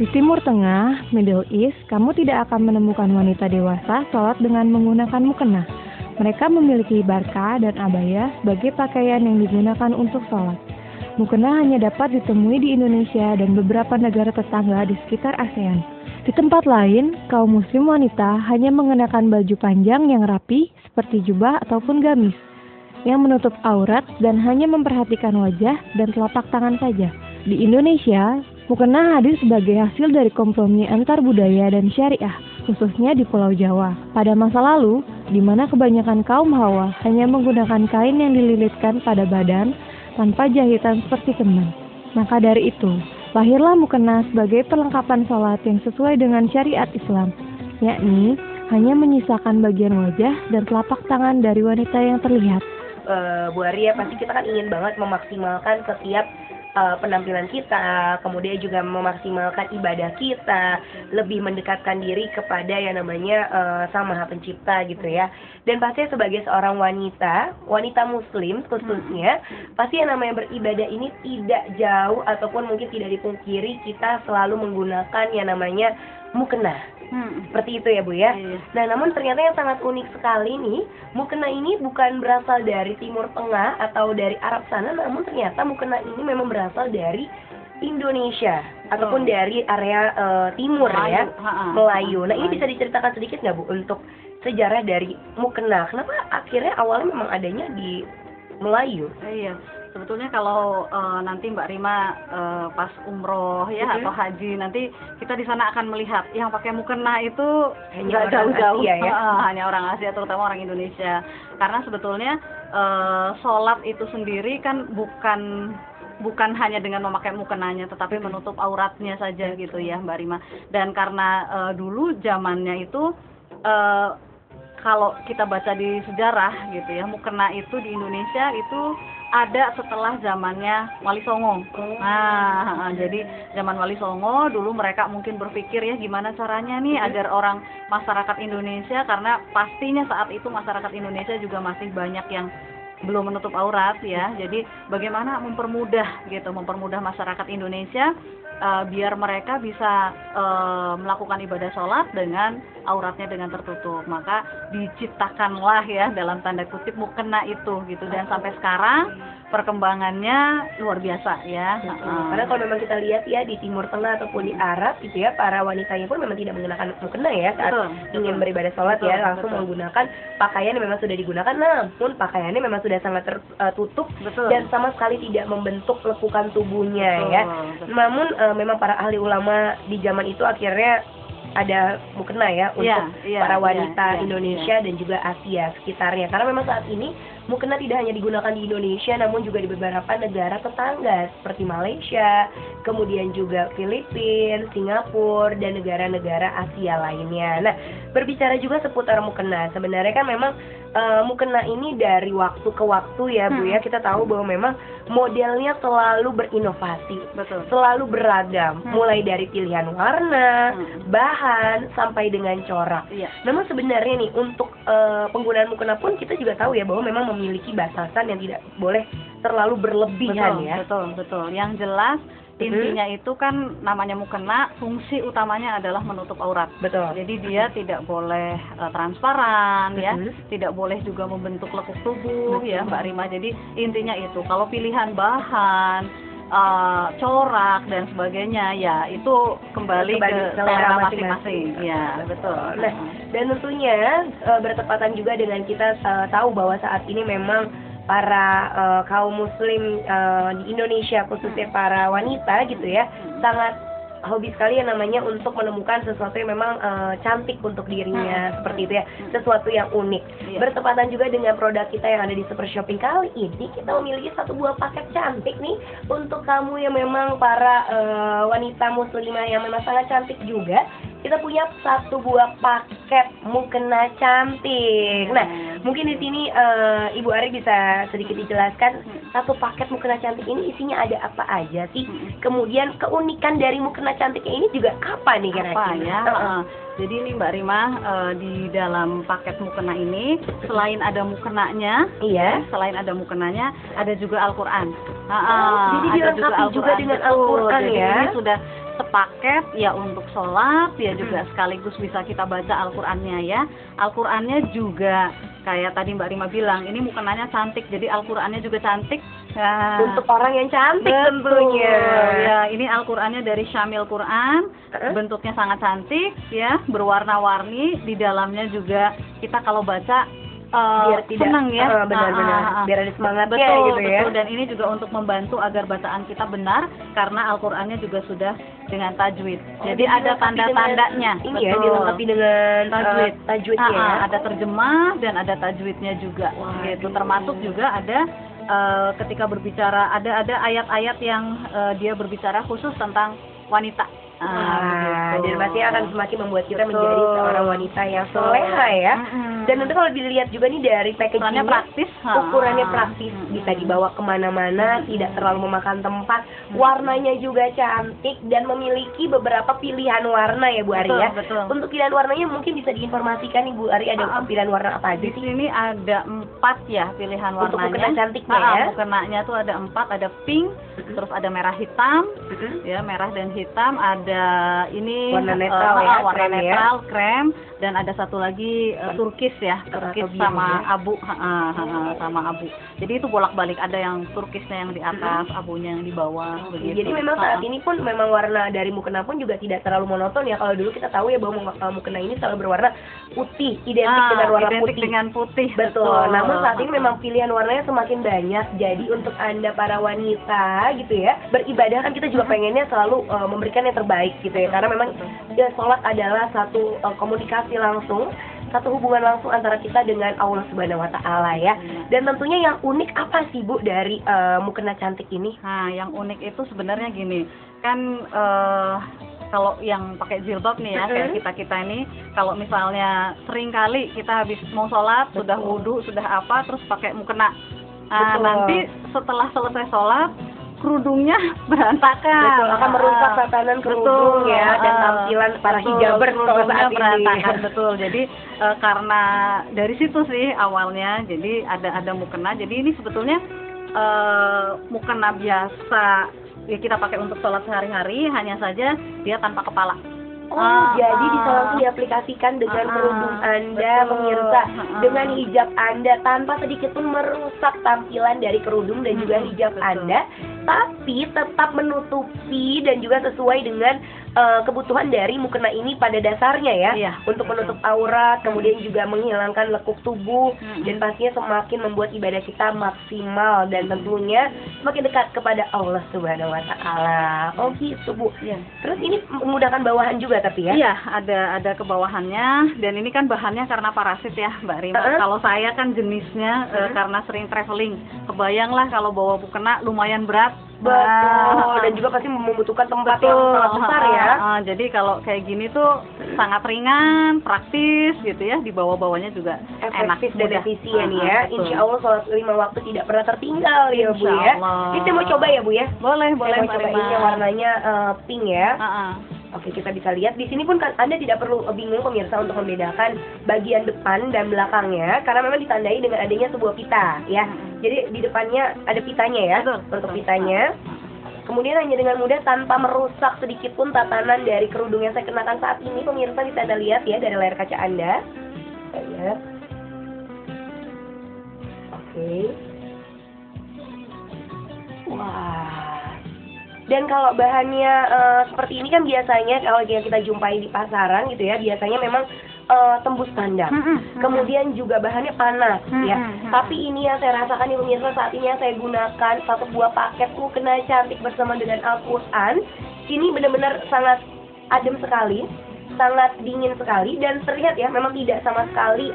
Di Timur Tengah, Middle East, kamu tidak akan menemukan wanita dewasa sholat dengan menggunakan mukena. Mereka memiliki barka dan abaya sebagai pakaian yang digunakan untuk sholat. Mukena hanya dapat ditemui di Indonesia dan beberapa negara tetangga di sekitar ASEAN. Di tempat lain, kaum muslim wanita hanya mengenakan baju panjang yang rapi seperti jubah ataupun gamis, yang menutup aurat dan hanya memperhatikan wajah dan telapak tangan saja. Di Indonesia, mukena hadir sebagai hasil dari kompromi antar budaya dan syariah, khususnya di Pulau Jawa. Pada masa lalu, di mana kebanyakan kaum Hawa hanya menggunakan kain yang dililitkan pada badan tanpa jahitan seperti kemen. Maka dari itu, lahirlah mukena sebagai perlengkapan sholat yang sesuai dengan syariat Islam, yakni hanya menyisakan bagian wajah dan telapak tangan dari wanita yang terlihat. Bu Ari, ya pasti kita kan ingin banget memaksimalkan setiap penampilan kita, kemudian juga memaksimalkan ibadah kita, lebih mendekatkan diri kepada yang namanya Sang Maha Pencipta gitu ya. Dan pasti sebagai seorang wanita muslim khususnya, pasti yang namanya beribadah ini tidak jauh ataupun mungkin tidak dipungkiri kita selalu menggunakan yang namanya mukena. Seperti itu ya Bu ya. Nah, namun ternyata yang sangat unik sekali nih, mukena ini bukan berasal dari Timur Tengah atau dari Arab sana, namun ternyata mukena ini memang berasal dari Indonesia ataupun dari area timur Melayu, ya, Melayu. Nah, ini bisa diceritakan sedikit nggak Bu untuk sejarah dari mukena? Kenapa akhirnya awalnya memang adanya di Melayu? Iya. Sebetulnya kalau nanti Mbak Rima pas umroh ya atau haji, nanti kita di sana akan melihat yang pakai mukena itu nggak jauh-jauh, ya? Hanya orang Asia, terutama orang Indonesia. Karena sebetulnya sholat itu sendiri kan bukan hanya dengan memakai mukenanya, tetapi menutup auratnya saja gitu ya Mbak Rima. Dan karena dulu zamannya itu kalau kita baca di sejarah gitu ya, mukena itu di Indonesia itu ada setelah zamannya Wali Songo. Nah, jadi zaman Wali Songo dulu mereka mungkin berpikir ya gimana caranya nih agar orang masyarakat Indonesia, karena pastinya saat itu masyarakat Indonesia juga masih banyak yang belum menutup aurat ya. Jadi bagaimana mempermudah masyarakat Indonesia biar mereka bisa melakukan ibadah sholat dengan auratnya dengan tertutup. Maka diciptakanlah ya dalam tanda kutip mukena itu gitu, dan sampai sekarang perkembangannya luar biasa ya. Karena kalau memang kita lihat ya di Timur Tengah ataupun di Arab gitu ya, para wanitanya pun memang tidak menggunakan mukena ya saat ingin beribadah sholat ya, langsung menggunakan pakaian yang memang sudah digunakan, namun pakaiannya memang sudah sangat tertutup dan sama sekali tidak membentuk lekukan tubuhnya ya. Namun memang para ahli ulama di zaman itu akhirnya ada mukena ya untuk para wanita Indonesia dan juga Asia sekitarnya. Karena memang saat ini mukena tidak hanya digunakan di Indonesia, namun juga di beberapa negara tetangga seperti Malaysia, kemudian juga Filipina, Singapura, dan negara-negara Asia lainnya. Nah, berbicara juga seputar mukena, sebenarnya kan memang mukena ini dari waktu ke waktu ya Bu ya, kita tahu bahwa memang modelnya selalu berinovasi, selalu beragam, mulai dari pilihan warna, bahan, sampai dengan corak. Namun sebenarnya nih untuk penggunaan mukena pun kita juga tahu ya bahwa memang memiliki batasan yang tidak boleh terlalu berlebihan ya. Betul. Yang jelas intinya itu kan namanya mukena, fungsi utamanya adalah menutup aurat. Jadi dia tidak boleh transparan ya, tidak boleh juga membentuk lekuk tubuh ya Mbak Rima. Jadi intinya itu. Kalau pilihan bahan, corak dan sebagainya ya itu kembali ke selera masing-masing. Ya, betul. Nah, dan tentunya bertepatan juga dengan kita tahu bahwa saat ini memang para kaum muslim di Indonesia, khususnya para wanita gitu ya, sangat hobi sekali yang namanya untuk menemukan sesuatu yang memang cantik untuk dirinya, seperti itu ya, sesuatu yang unik. Bertepatan juga dengan produk kita yang ada di Super Shopping kali ini, kita memiliki satu buah paket cantik nih untuk kamu yang memang para wanita muslimah yang memang sangat cantik juga. Kita punya satu buah paket mukena cantik. Nah, mungkin di sini Ibu Ari bisa sedikit dijelaskan satu paket mukena cantik ini isinya ada apa aja sih? Kemudian keunikan dari mukena cantiknya ini juga apa nih kira-kira? Jadi ini Mbak Rima, di dalam paket mukena ini selain ada mukenanya, selain ada mukenanya, ada juga Al-Quran. Jadi dilengkapi juga dengan Al-Quran ya. Jadi ini sepaket ya untuk sholat, ya juga sekaligus bisa kita baca Al-Qur'annya ya. Al-Qur'annya juga kayak tadi Mbak Rima bilang, ini mukenanya cantik, jadi Al-Qur'annya juga cantik. Nah, Untuk orang yang cantik betul. tentunya. Ya, ini Al-Qur'annya dari Syamil Quran, bentuknya sangat cantik ya, berwarna-warni, di dalamnya juga kita kalau baca Biar tidak senang ya, benar-benar biar ada semangatnya betul, gitu ya. betul. Dan ini juga untuk membantu agar bacaan kita benar karena Al-Qur'annya juga sudah dengan tajwid. Jadi ada tanda-tandanya. Ini ya, dilengkapi dengan tajwidnya ya. Ada terjemah dan ada tajwidnya juga. Gitu. Termasuk juga ada ketika berbicara ada ayat-ayat yang dia berbicara khusus tentang wanita. Dan pasti akan semakin membuat kita menjadi seorang wanita yang soleha ya. Dan nanti kalau dilihat juga nih dari packagingnya, ukurannya praktis, bisa dibawa kemana-mana, tidak terlalu memakan tempat, warnanya juga cantik dan memiliki beberapa pilihan warna ya Bu Ari ya. Betul. Untuk pilihan warnanya mungkin bisa diinformasikan nih Bu Ari, ada pilihan warna apa aja di sini ada 4 ya pilihan warnanya. Untuk mukena cantiknya ya. Mukenanya tuh ada 4, ada pink, terus ada merah hitam, ya merah dan hitam, ada ini warna netral ya, warna krem netral, krem, dan ada satu lagi turkis ya, turkis sama abu, sama abu. Jadi itu bolak-balik, ada yang turkisnya yang di atas, abunya yang di bawah. Begitu. Jadi memang saat ini pun memang warna dari mukena pun juga tidak terlalu monoton ya. Kalau dulu kita tahu ya bahwa mukena ini selalu berwarna putih, identik dengan warna identik putih. dengan putih. Betul. Namun saat ini memang pilihan warnanya semakin banyak. Jadi untuk Anda para wanita gitu ya, beribadah kan kita juga pengennya selalu memberikan yang terbaik gitu ya. Karena memang ya, sholat adalah satu komunikasi langsung, satu hubungan langsung antara kita dengan Allah Subhanahu wa Ta'ala ya. Dan tentunya yang unik apa sih Bu dari mukena cantik ini? Nah, yang unik itu sebenarnya gini, kan kalau yang pakai jilbab nih ya, kayak kita ini, kalau misalnya sering kali kita habis mau sholat, sudah wudhu, sudah apa, terus pakai mukena. Nah, nanti setelah selesai sholat, kerudungnya berantakan. Betul, akan merusak tatanan kerudung ya, dan tampilan para hijaber kerudungnya berantakan. Betul. Jadi karena dari situ sih awalnya, jadi ada mukena. Jadi ini sebetulnya mukena biasa ya kita pakai untuk sholat sehari-hari, hanya saja dia tanpa kepala. Jadi bisa langsung diaplikasikan dengan kerudung Anda, pemirsa, dengan hijab Anda tanpa sedikit pun merusak tampilan dari kerudung dan juga hijab Anda, tapi tetap menutupi dan juga sesuai dengan kebutuhan dari mukena ini pada dasarnya ya, untuk menutup aurat, kemudian juga menghilangkan lekuk tubuh, dan pastinya semakin membuat ibadah kita maksimal dan tentunya semakin dekat kepada Allah Subhanahu wa Ta'ala. Oh gitu Bu. Terus ini memudahkan bawahan juga tapi ya? Iya, ada kebawahannya, dan ini kan bahannya karena parasit ya Mbak Rima. Kalau saya kan jenisnya karena sering traveling, kebayanglah kalau bawa mukena lumayan berat. Betul, dan juga pasti membutuhkan tempat yang sangat besar ya. Jadi kalau kayak gini tuh sangat ringan, praktis gitu ya, dibawa-bawanya juga efektif enak, dan efisien ya. Betul. Insya Allah sholat 5 waktu tidak pernah tertinggal ya Bu ya. Ini saya mau coba ya Bu ya. Boleh Saya mau coba ini yang warnanya pink ya. Oke, kita bisa lihat di sini pun kan Anda tidak perlu bingung pemirsa untuk membedakan bagian depan dan belakangnya karena memang ditandai dengan adanya sebuah pita ya. Jadi di depannya ada pitanya ya, untuk pitanya. Kemudian hanya dengan mudah tanpa merusak sedikit pun tatanan dari kerudung yang saya kenakan saat ini, pemirsa bisa Anda lihat ya dari layar kaca Anda. Kita lihat. Oke. Wah. Dan kalau bahannya seperti ini kan biasanya kalau kita jumpai di pasaran gitu ya, biasanya memang tembus pandang. Kemudian juga bahannya panas ya. Tapi ini yang saya rasakan nih pemirsa, saat ini yang saya gunakan satu buah paket mukena cantik bersama dengan Al-Qur'an. Ini benar-benar sangat adem sekali, sangat dingin sekali, dan terlihat ya memang tidak sama sekali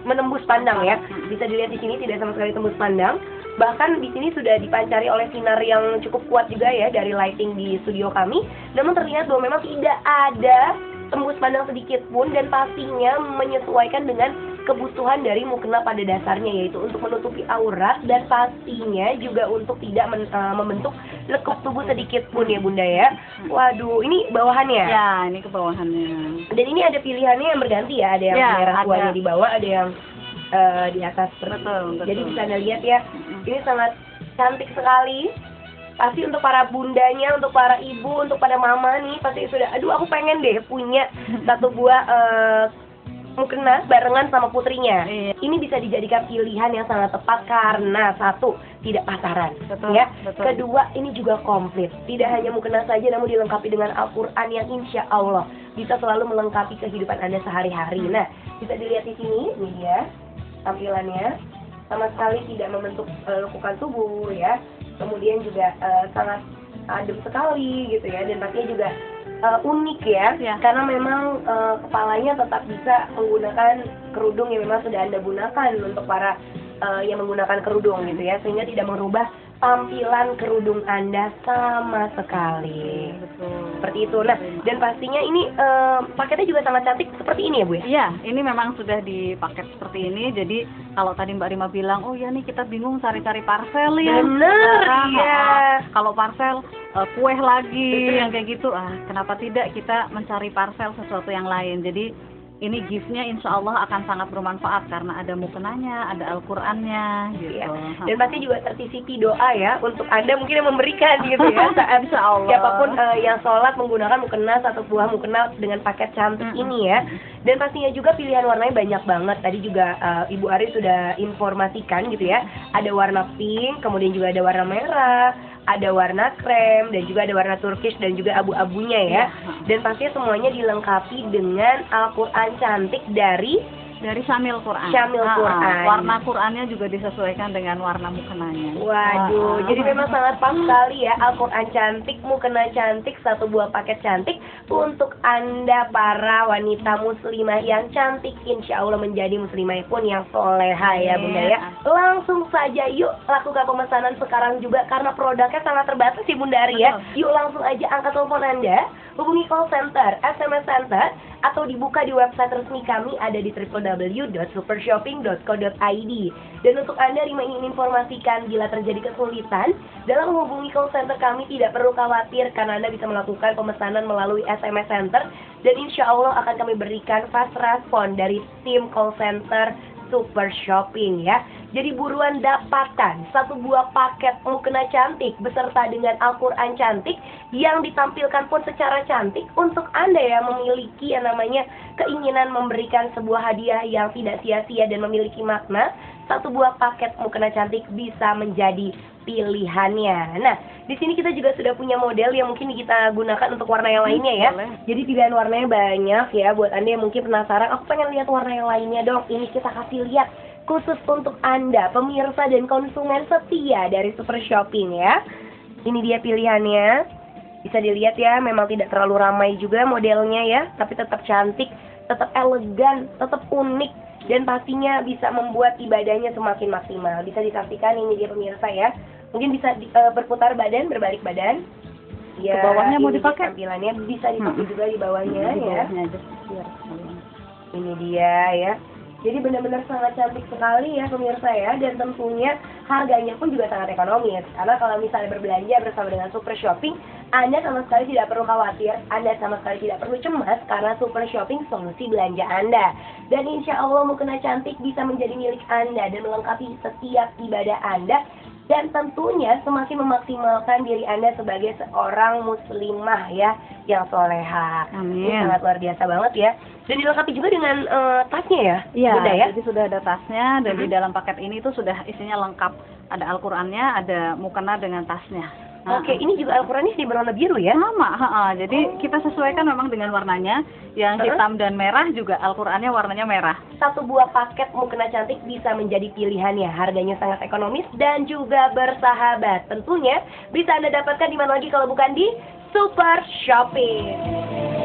menembus pandang ya. Bisa dilihat di sini tidak sama sekali tembus pandang. Bahkan di sini sudah dipancari oleh sinar yang cukup kuat juga ya dari lighting di studio kami. Namun terlihat bahwa memang tidak ada tembus pandang sedikit pun, dan pastinya menyesuaikan dengan kebutuhan dari mukena pada dasarnya, yaitu untuk menutupi aurat dan pastinya juga untuk tidak membentuk lekuk tubuh sedikit pun ya Bunda ya. Waduh, ini bawahannya. Ya, ini ke bawahannya. Dan ini ada pilihannya yang berganti ya, ada yang merah tuanya di bawah, ada yang di atas. Betul. Jadi bisa Anda lihat ya, ini sangat cantik sekali. pasti untuk para bundanya, untuk para ibu, untuk pada mama nih pasti sudah, aduh aku pengen deh punya satu buah mukena barengan sama putrinya. Ini bisa dijadikan pilihan yang sangat tepat karena satu, tidak pasaran, ya. Kedua, ini juga komplit. Tidak hanya mukena saja, namun dilengkapi dengan Al-Quran yang insya Allah bisa selalu melengkapi kehidupan Anda sehari-hari. Nah, bisa dilihat di sini, nih ya, tampilannya sama sekali tidak membentuk lekukan tubuh, ya. Kemudian juga sangat adem sekali, gitu ya, dan pastinya juga unik ya, karena memang kepalanya tetap bisa menggunakan kerudung yang memang sudah Anda gunakan untuk para yang menggunakan kerudung gitu ya, sehingga tidak merubah tampilan kerudung Anda sama sekali. Betul. Seperti itu. Nah, dan pastinya ini paketnya juga sangat cantik seperti ini ya Bu ya? Iya, ini memang sudah dipaket seperti ini. Jadi kalau tadi Mbak Rima bilang, oh ya nih kita bingung cari-cari parcel ya. Bener, iya. Kalau parcel kue lagi yang kayak gitu, kenapa tidak kita mencari parcel sesuatu yang lain. Jadi ini gift-nya insya Allah akan sangat bermanfaat karena ada mukenanya, ada Al-Qur'annya gitu. Ya. Dan pasti juga tersisipi doa ya untuk Anda mungkin yang memberikan gitu ya saat insya Allah. Siapapun yang sholat menggunakan mukena, satu buah mukena dengan paket cantik ini ya. Dan pastinya juga pilihan warnanya banyak banget. Tadi juga Ibu Ari sudah informasikan gitu ya. Ada warna pink, kemudian juga ada warna merah, ada warna krem, dan juga ada warna turkish dan juga abu-abunya ya. Dan pastinya semuanya dilengkapi dengan Al-Quran cantik dari Syamil Quran. Syamil Quran. Warna Qurannya juga disesuaikan dengan warna mukenanya. Waduh, jadi memang sangat pas sekali ya. Al-Quran cantik, mukena cantik, satu buah paket cantik untuk Anda para wanita muslimah yang cantik, insya Allah menjadi muslimah pun yang soleha ya Bunda ya. Langsung saja yuk lakukan pemesanan sekarang juga karena produknya sangat terbatas sih Bunda Ari ya. Yuk langsung aja angkat telepon Anda, hubungi call center, SMS center, atau dibuka di website resmi kami ada di www.supershopping.co.id. Dan untuk Anda Rima ingin informasikan bila terjadi kesulitan dalam menghubungi call center kami, tidak perlu khawatir karena Anda bisa melakukan pemesanan melalui SMS center dan insya Allah akan kami berikan fast respon dari tim call center Super Shopping ya. Jadi buruan dapatkan satu buah paket mukena cantik beserta dengan Al-Quran cantik yang ditampilkan pun secara cantik untuk Anda yang memiliki yang namanya keinginan memberikan sebuah hadiah yang tidak sia-sia dan memiliki makna. Satu buah paket mukena cantik bisa menjadi pilihannya. Nah, di sini kita juga sudah punya model yang mungkin kita gunakan untuk warna yang lainnya ya. Jadi pilihan warnanya banyak ya. Buat Anda yang mungkin penasaran, aku pengen lihat warna yang lainnya dong. Ini kita kasih lihat khusus untuk Anda, pemirsa dan konsumen setia dari Super Shopping ya. Ini dia pilihannya. Bisa dilihat ya, memang tidak terlalu ramai juga modelnya ya, tapi tetap cantik, tetap elegan, tetap unik, dan pastinya bisa membuat ibadahnya semakin maksimal. Bisa disaksikan ini dia pemirsa ya. Mungkin bisa berputar badan, berbalik badan. Ya, ke bawahnya mau dipakai? Tampilannya bisa dipakai juga di bawahnya ya. Ini dia ya. Jadi benar-benar sangat cantik sekali ya pemirsa ya, dan tentunya harganya pun juga sangat ekonomis. Karena kalau misalnya berbelanja bersama dengan Super Shopping, Anda sama sekali tidak perlu khawatir, Anda sama sekali tidak perlu cemas karena Super Shopping solusi belanja Anda. Dan insya Allah mukena cantik bisa menjadi milik Anda dan melengkapi setiap ibadah Anda. Dan tentunya semakin memaksimalkan diri Anda sebagai seorang muslimah ya, yang soleha. Amin. Ini sangat luar biasa banget ya. Dan dilengkapi juga dengan tasnya ya, Iya, Bunda ya. jadi sudah ada tasnya dan di dalam paket ini tuh sudah isinya lengkap. Ada Al-Qur'annya, ada mukena dengan tasnya. Oke, ini juga Al-Qurannya sih berwarna biru ya? Sama, jadi kita sesuaikan memang dengan warnanya. Yang hitam dan merah juga Al-Qur'annya warnanya merah. Satu buah paket mukena cantik bisa menjadi pilihannya. Harganya sangat ekonomis dan juga bersahabat. Tentunya bisa Anda dapatkan di mana lagi kalau bukan di Super Shopping.